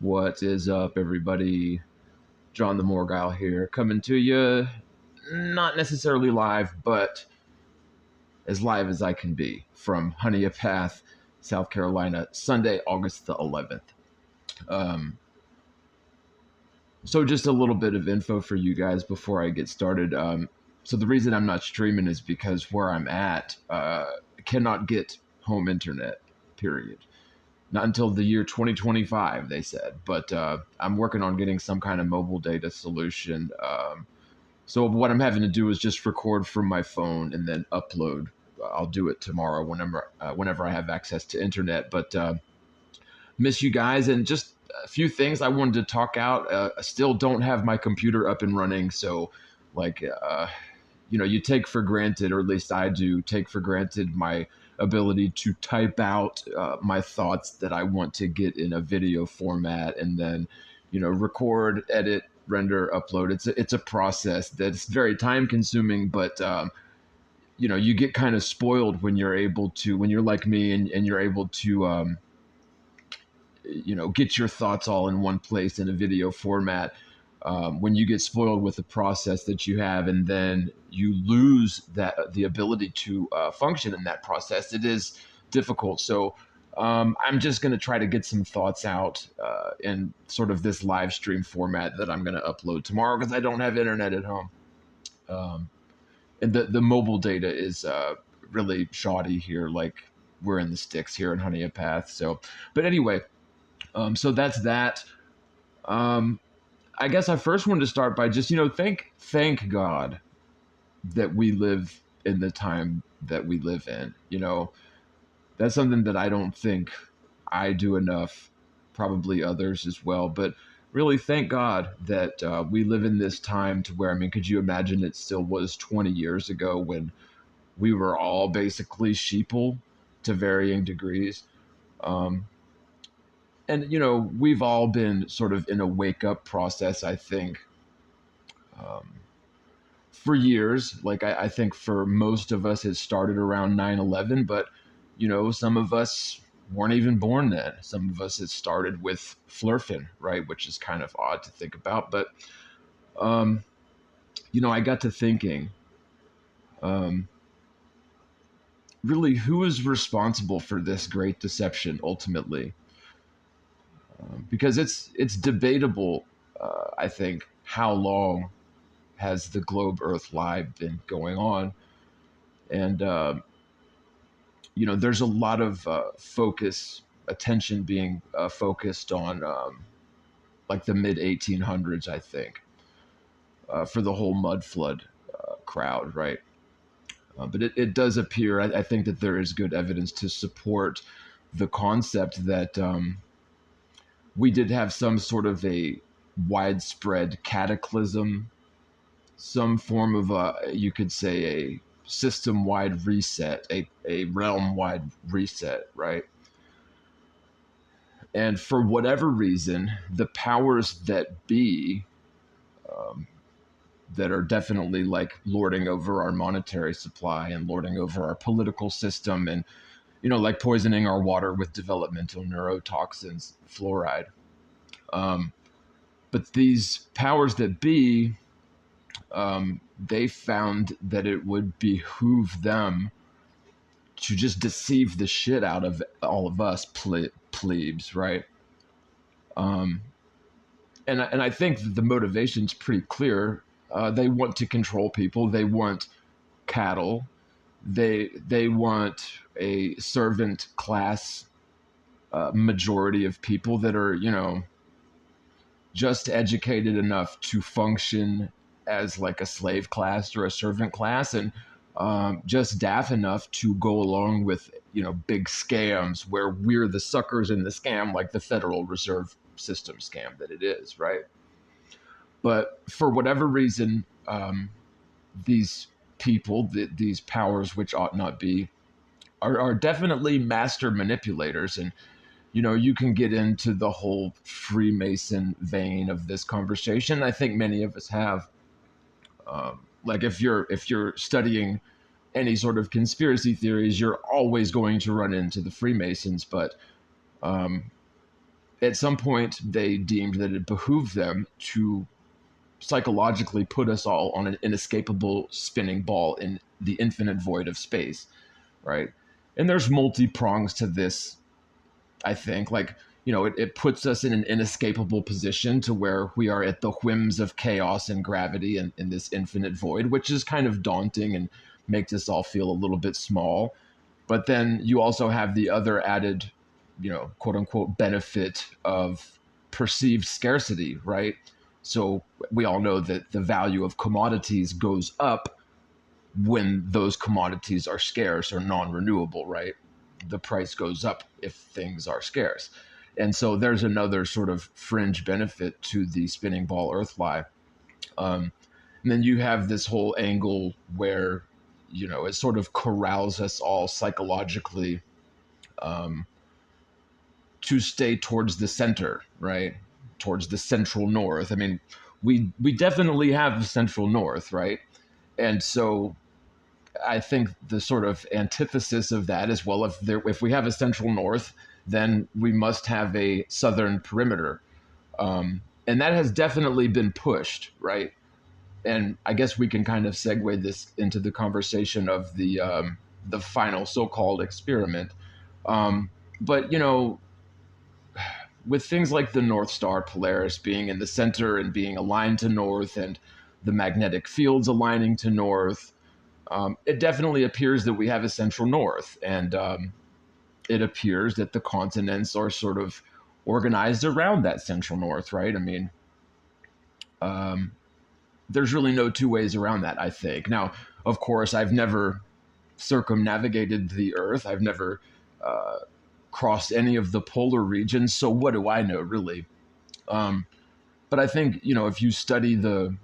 What is up, everybody? John the Morgile here, coming to you not necessarily live, but as live as I can be from Honeypath, South Carolina, Sunday, August the 11th. Um, so, just a little bit of info for you guys before I get started. So, the reason I'm not streaming is because where I'm at cannot get home internet, period. Not until the year 2025, they said. But I'm working on getting some kind of mobile data solution. So what I'm having to do is just record from my phone and then upload. I'll do it tomorrow whenever I have access to internet. But miss you guys, and just a few things I wanted to talk out. I still don't have my computer up and running, so like you take for granted, or at least I do take for granted, my ability to type out my thoughts that I want to get in a video format, and then record, edit, render, upload. It's a process that's very time consuming, but you get kind of spoiled when you're like me, and you're able to get your thoughts all in one place in a video format. When you get spoiled with the process that you have, and then you lose the ability to function in that process, it is difficult. So I'm just going to try to get some thoughts out in sort of this live stream format that I'm going to upload tomorrow, because I don't have internet at home. And the mobile data is really shoddy here. Like, we're in the sticks here in Honeypath. So, but anyway, so that's that. I guess I first wanted to start by just, thank God that we live in the time that we live in. That's something that I don't think I do enough, probably others as well. But really, thank God that we live in this time to where, I mean, could you imagine it still was 20 years ago when we were all basically sheeple to varying degrees? Um, and we've all been sort of in a wake up process, I think, um, for years. Like, I think for most of us it started around 9/11, but some of us weren't even born then. Some of us, it started with flurfin, right, which is kind of odd to think about. But um, I got to thinking, um, really, who is responsible for this great deception ultimately? Because it's debatable, I think, how long has the globe Earth lie been going on. And there's a lot of attention being focused on like the mid 1800s, I think, for the whole mud flood crowd, right? But it does appear, I think, that there is good evidence to support the concept that we did have some sort of a widespread cataclysm, some form of you could say, a system-wide reset, a realm-wide reset, right? And for whatever reason, the powers that be, um, that are definitely like lording over our monetary supply and lording over our political system, and like poisoning our water with developmental neurotoxins, fluoride. Um, but these powers that be, they found that it would behoove them to just deceive the shit out of all of us plebes, right? Um, and I think the motivation's pretty clear. They want to control people. They want cattle. They want a servant class majority of people that are just educated enough to function as like a slave class or a servant class, and just daft enough to go along with big scams where we're the suckers in the scam, like the Federal Reserve System scam that it is, right? But for whatever reason, these people, these powers which ought not be, are definitely master manipulators. And you can get into the whole Freemason vein of this conversation. I think many of us have. Like, if you're studying any sort of conspiracy theories, you're always going to run into the Freemasons. But um, at some point they deemed that it behooved them to psychologically put us all on an inescapable spinning ball in the infinite void of space, right? And there's multi prongs to this, I think. Like, it puts us in an inescapable position to where we are at the whims of chaos and gravity and in this infinite void, which is kind of daunting and makes us all feel a little bit small. But then you also have the other added, quote unquote, benefit of perceived scarcity, right? So we all know that the value of commodities goes up when those commodities are scarce or non renewable, right? The price goes up if things are scarce. And so there's another sort of fringe benefit to the spinning ball earth lie. And then you have this whole angle where, it sort of corrals us all psychologically um, to stay towards the center, right? Towards the central north. I mean, we definitely have the central north, right? And so I think the sort of antithesis of that is, well, if we have a central north, then we must have a southern perimeter, and that has definitely been pushed, right? And I guess we can kind of segue this into the conversation of the final so-called experiment. But with things like the North Star Polaris being in the center and being aligned to north, and the magnetic fields aligning to north, it definitely appears that we have a central north, and it appears that the continents are sort of organized around that central north, right? I mean, um, there's really no two ways around that, I think. Now, of course, I've never circumnavigated the Earth. I've never uh, crossed any of the polar regions, so what do I know, really? Um, but I think, if you study the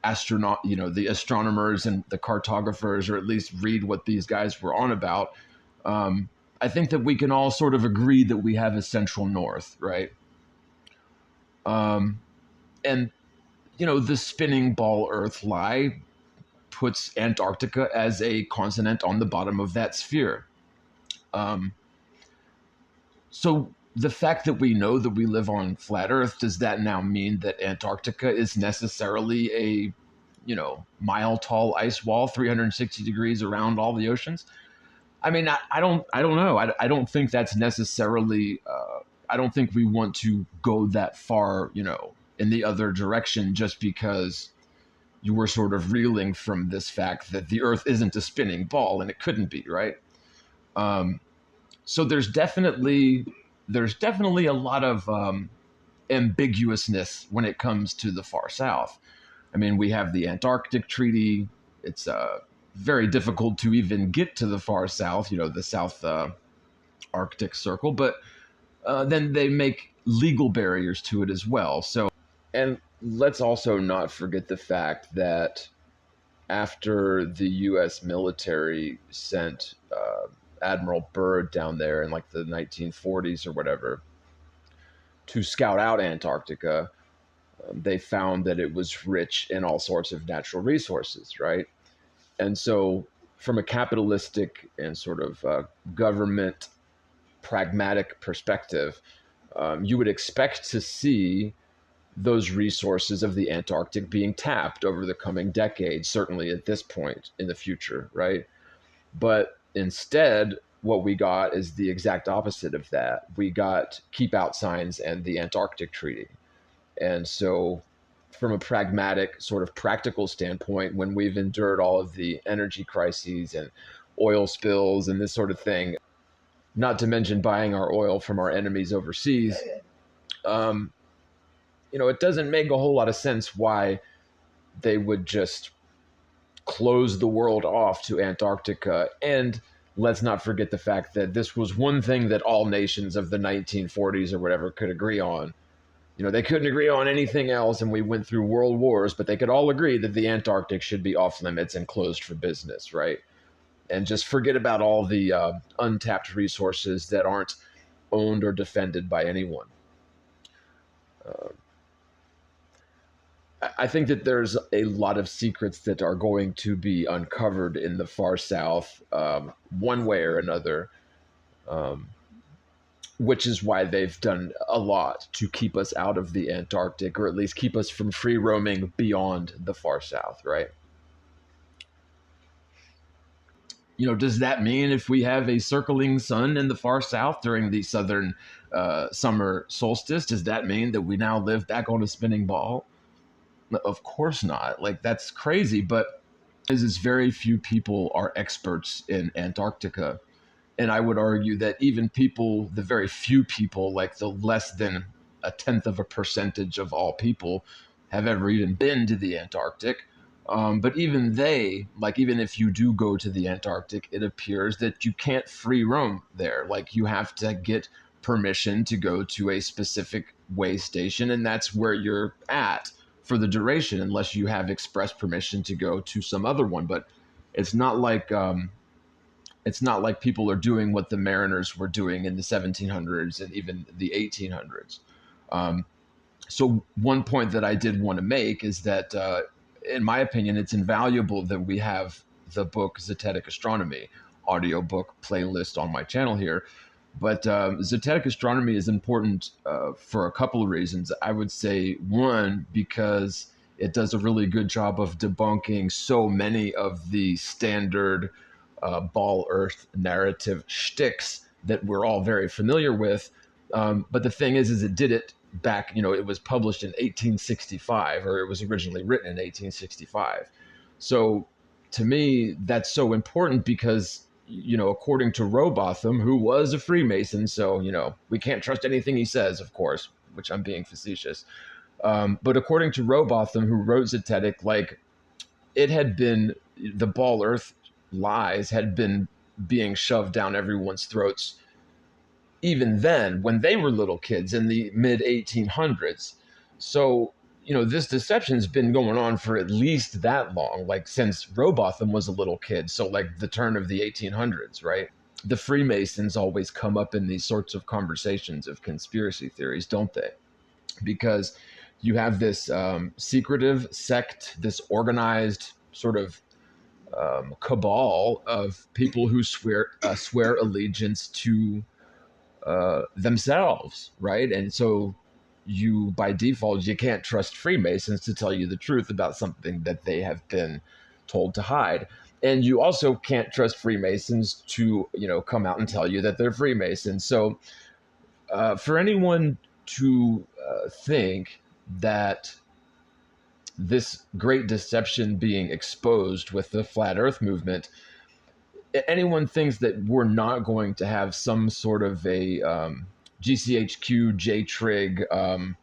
astronomers and the cartographers, or at least read what these guys were on about, um, I think that we can all sort of agree that we have a central north, right? Um, and the spinning ball Earth lie puts Antarctica as a continent on the bottom of that sphere. Um, so the fact that we know that we live on flat Earth, does that now mean that Antarctica is necessarily a mile tall ice wall, 360 degrees around all the oceans? I mean, I don't know. I don't think that's necessarily. I don't think we want to go that far, in the other direction, just because you were sort of reeling from this fact that the Earth isn't a spinning ball, and it couldn't be, right? Um, so there's definitely a lot of ambiguousness when it comes to the far south. I mean, we have the Antarctic Treaty. It's very difficult to even get to the far south, the South Arctic Circle, but then they make legal barriers to it as well. So, and let's also not forget the fact that after the U.S. military sent Admiral Byrd down there in like the 1940s or whatever to scout out Antarctica, they found that it was rich in all sorts of natural resources, right? And so, from a capitalistic and sort of government pragmatic perspective, you would expect to see those resources of the Antarctic being tapped over the coming decades, certainly at this point in the future, right? But instead, what we got is the exact opposite of that. We got keep out signs and the Antarctic Treaty. And so, from a pragmatic, sort of practical standpoint, when we've endured all of the energy crises and oil spills and this sort of thing, not to mention buying our oil from our enemies overseas, um, it doesn't make a whole lot of sense why they would just close the world off to Antarctica. And let's not forget the fact that this was one thing that all nations of the 1940s or whatever could agree on. They couldn't agree on anything else, and we went through world wars, but they could all agree that the Antarctic should be off limits and closed for business, right? And just forget about all the untapped resources that aren't owned or defended by anyone. Uh, I think that there's a lot of secrets that are going to be uncovered in the far south, one way or another. Um, which is why they've done a lot to keep us out of the Antarctic, or at least keep us from free roaming beyond the far south, right? Does that mean if we have a circling sun in the far south during the southern summer solstice, does that mean that we now live back on a spinning ball? Of course not. Like, that's crazy. But is very few people are experts in Antarctica. And I would argue that even people, the very few people, like the less than a tenth of a percentage of all people, have ever even been to the Antarctic. But even they, like, even if you do go to the Antarctic, it appears that you can't free roam there. Like, you have to get permission to go to a specific way station, and that's where you're at for the duration, unless you have express permission to go to some other one. But it's not like it's not like people are doing what the mariners were doing in the 1700s and even the 1800s. Um, so one point that I did want to make is that, in my opinion, it's invaluable that we have the book Zetetic Astronomy audiobook playlist on my channel here. But Zetetic Astronomy is important for a couple of reasons. I would say, one, because it does a really good job of debunking so many of the standard ball Earth narrative shticks that we're all very familiar with. But the thing is it did it back, it was published in 1865, or it was originally written in 1865. So to me, that's so important because, according to Robotham, who was a Freemason, so, we can't trust anything he says, of course, which I'm being facetious. But according to Robotham, who wrote Zetetic, like, it had been, the ball Earth lies had been being shoved down everyone's throats even then when they were little kids in the mid 1800s. So, this deception's been going on for at least that long, like since Robotham was a little kid. So, like the turn of the 1800s, right? The Freemasons always come up in these sorts of conversations of conspiracy theories, don't they? Because you have this secretive sect, this organized sort of cabal of people who swear allegiance to themselves, right? And so you, by default, you can't trust Freemasons to tell you the truth about something that they have been told to hide. And you also can't trust Freemasons to, come out and tell you that they're Freemasons. So for anyone to think that this great deception being exposed with the flat earth movement, anyone thinks that we're not going to have some sort of a GCHQ JTrig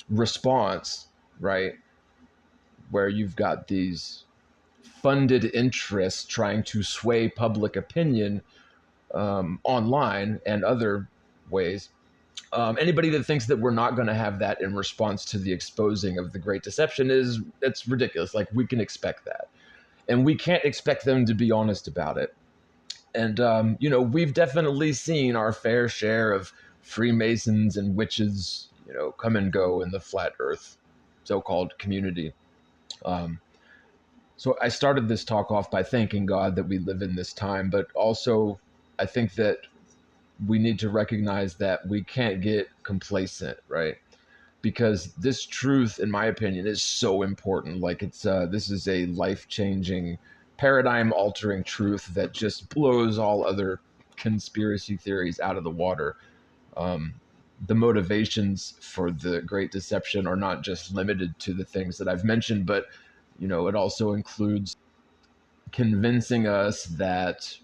response, right? Where you've got these funded interests trying to sway public opinion online and other ways. Anybody that thinks that we're not going to have that in response to the exposing of the Great Deception that's ridiculous. Like, we can expect that. And we can't expect them to be honest about it. And, we've definitely seen our fair share of Freemasons and witches, come and go in the flat earth so-called community. Um, so I started this talk off by thanking God that we live in this time, but also I think that we need to recognize that we can't get complacent, right? Because this truth, in my opinion, is so important. Like, this is a life-changing, paradigm-altering truth that just blows all other conspiracy theories out of the water. Um, the motivations for the Great Deception are not just limited to the things that I've mentioned, but it also includes convincing us that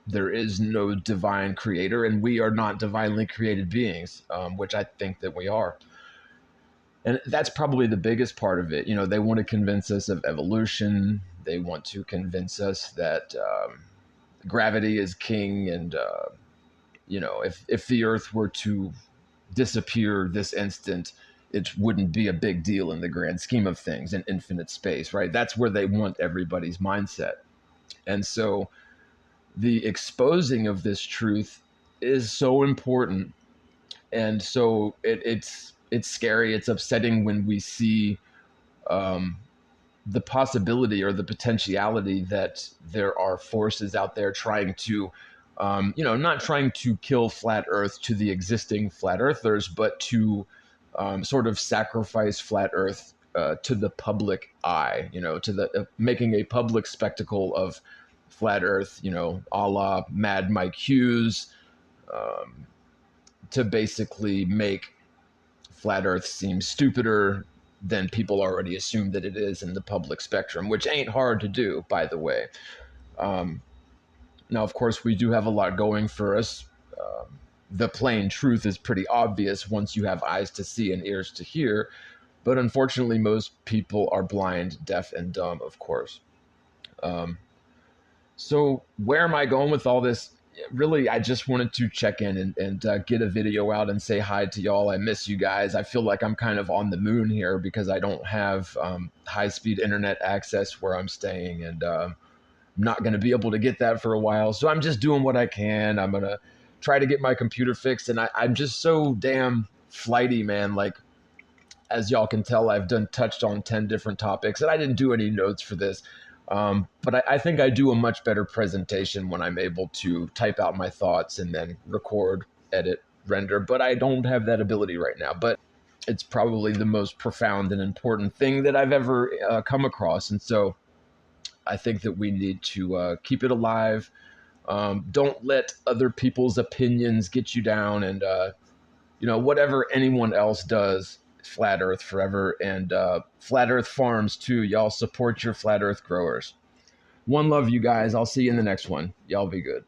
there is no divine creator and we are not divinely created beings, which I think that we are. And that's probably the biggest part of it. They want to convince us of evolution. They want to convince us that gravity is king. And, if the Earth were to disappear this instant, it wouldn't be a big deal in the grand scheme of things in infinite space, right? That's where they want everybody's mindset. And so the exposing of this truth is so important. And so it's scary. It's upsetting when we see um, the possibility or the potentiality that there are forces out there trying to Not trying to kill flat Earth to the existing flat Earthers, but to sort of sacrifice flat Earth to the public eye, to the making a public spectacle of flat Earth, a la Mad Mike Hughes, to basically make flat Earth seem stupider than people already assume that it is in the public spectrum, which ain't hard to do, by the way. Now, of course, we do have a lot going for us. The plain truth is pretty obvious once you have eyes to see and ears to hear. But unfortunately, most people are blind, deaf, and dumb, of course. So where am I going with all this? Really, I just wanted to check in and get a video out and say hi to y'all. I miss you guys. I feel like I'm kind of on the moon here because I don't have high-speed internet access where I'm staying, and I'm not going to be able to get that for a while. So I'm just doing what I can. I'm going to try to get my computer fixed, and I'm just so damn flighty, man. Like, as y'all can tell, I've touched on 10 different topics, and I didn't do any notes for this. But I think I do a much better presentation when I'm able to type out my thoughts and then record, edit, render. But I don't have that ability right now. But it's probably the most profound and important thing that I've ever come across. And so I think that we need to keep it alive. Don't let other people's opinions get you down. And, whatever anyone else does, Flat Earth forever, and Flat Earth Farms too. Y'all support your Flat Earth growers. One love, you guys. I'll see you in the next one. Y'all be good.